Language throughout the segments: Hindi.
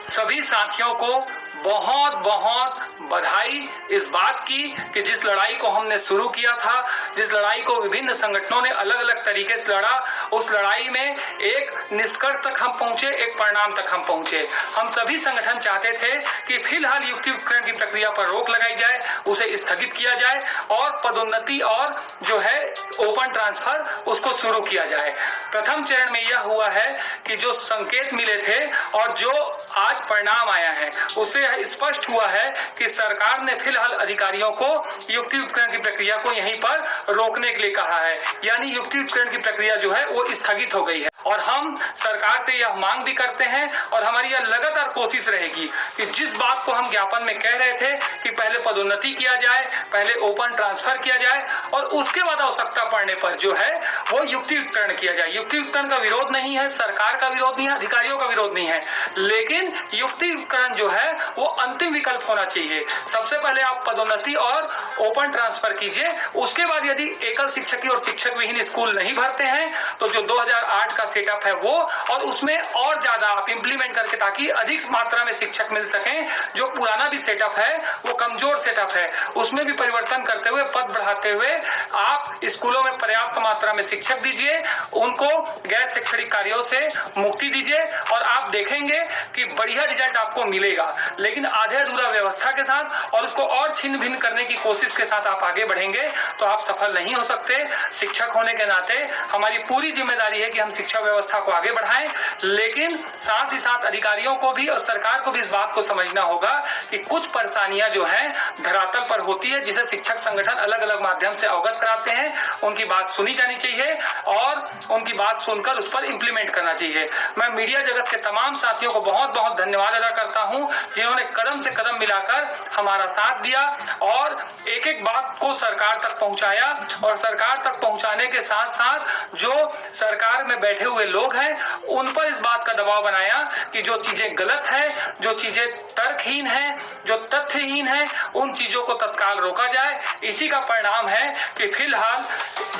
सभी साथियों को बहुत बहुत बधाई इस बात की कि जिस लड़ाई को हमने शुरू किया था, जिस लड़ाई को विभिन्न संगठनों ने अलग अलग तरीके से लड़ा, उस लड़ाई में एक निष्कर्ष तक हम पहुंचे, एक परिणाम तक हम पहुंचे। हम सभी संगठन चाहते थे कि फिलहाल युक्तियुक्तकरण की प्रक्रिया पर रोक लगाई जाए, उसे स्थगित किया जाए और पदोन्नति और जो है ओपन ट्रांसफर उसको शुरू किया जाए। प्रथम चरण में यह हुआ है कि जो संकेत मिले थे और जो आज परिणाम आया है उससे स्पष्ट हुआ है कि सरकार ने फिलहाल अधिकारियों को युक्तियुक्तकरण की प्रक्रिया को यहीं पर रोकने के लिए कहा है, यानी युक्तियुक्तकरण की प्रक्रिया जो है वो स्थगित हो गई है। और हम सरकार से यह मांग भी करते हैं और हमारी यह लगातार कोशिश रहेगी कि जिस बात को हम ज्ञापन में कह रहे थे कि पहले पदोन्नति किया जाए, पहले ओपन ट्रांसफर किया जाए और उसके बाद आवश्यकता पड़ने पर जो है वो युक्तियुक्तकरण किया जाए। युक्तियुक्तकरण का विरोध नहीं है, सरकार का विरोध नहीं है, अधिकारियों का विरोध नहीं है, लेकिन युक्तियुक्तकरण जो है वो अंतिम विकल्प होना चाहिए। सबसे पहले आप पदोन्नति और ओपन ट्रांसफर कीजिए, उसके बाद यदि एकल शिक्षकी और शिक्षक विहीन स्कूल नहीं भरते हैं तो जो 2008 का सेटअप है वो और उसमें और ज्यादा आप इंप्लीमेंट करके ताकि अधिक मात्रा में शिक्षक मिल सकें। जो पुराना भी सेटअप है वो कमजोर सेटअप है, उसमें भी परिवर्तन करते हुए पद बढ़ाते हुए आप स्कूलों में पर्याप्त मात्रा में शिक्षक दीजिए, उनको गैर शैक्षणिक कार्यों से मुक्ति दीजिए और आप देखेंगे कि बढ़िया रिजल्ट आपको मिलेगा। लेकिन आधे अधूरा व्यवस्था के साथ और उसको और छिन्न भिन्न करने की कोशिश के साथ आप आगे बढ़ेंगे तो आप सफल नहीं हो सकते। शिक्षक होने के नाते हमारी पूरी जिम्मेदारी है कि हम शिक्षा व्यवस्था को आगे बढ़ाएं, लेकिन साथ ही साथ अधिकारियों को भी और सरकार को भी इस बात को समझना होगा कि कुछ परेशानियां जो हैं धरातल पर होती है, जिसे शिक्षक संगठन अलग अलग माध्यम से अवगत कराते हैं। उनकी बात सुनी जानी चाहिए और उनकी बात सुनकर उस पर इंप्लीमेंट करना चाहिए। मैं मीडिया जगत के तमाम साथियों को बहुत बहुत धन्यवाद अदा करता हूं जिन्होंने कदम से कदम मिलाकर हमारा साथ दिया और एक एक बात को सरकार तक पहुंचाया और सरकार तक पहुंचाने के साथ साथ जो सरकार में बैठे हुए लोग हैं उन पर इस बात का दबाव बनाया कि जो चीजें गलत है, जो चीजें तर्कहीन है, जो तथ्यहीन है, उन चीजों को तत्काल रोका जाए। इसी का परिणाम है कि फिलहाल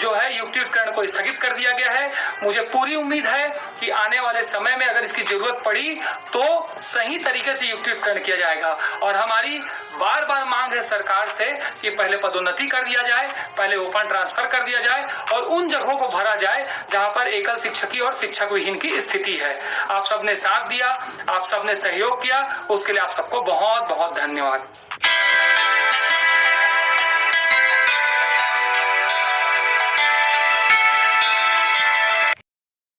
जो है युक्तियुक्तकरण को स्थगित कर दिया गया है। मुझे पूरी उम्मीद है कि आने वाले समय में अगर इसकी जरूरत पड़ी तो सही तरीके से युक्तियुक्तकरण किया जाएगा और हमारी बार बार मांग है सरकार से कि पहले पदोन्नति कर दिया जाए, पहले ओपन ट्रांसफर कर दिया जाए और उन जगहों को भरा जाए जहां पर एकल शिक्षकी और शिक्षक विहीन की स्थिति है। आप सबने साथ दिया, आप सबने सहयोग किया, उसके लिए आप सबको बहुत बहुत धन्यवाद।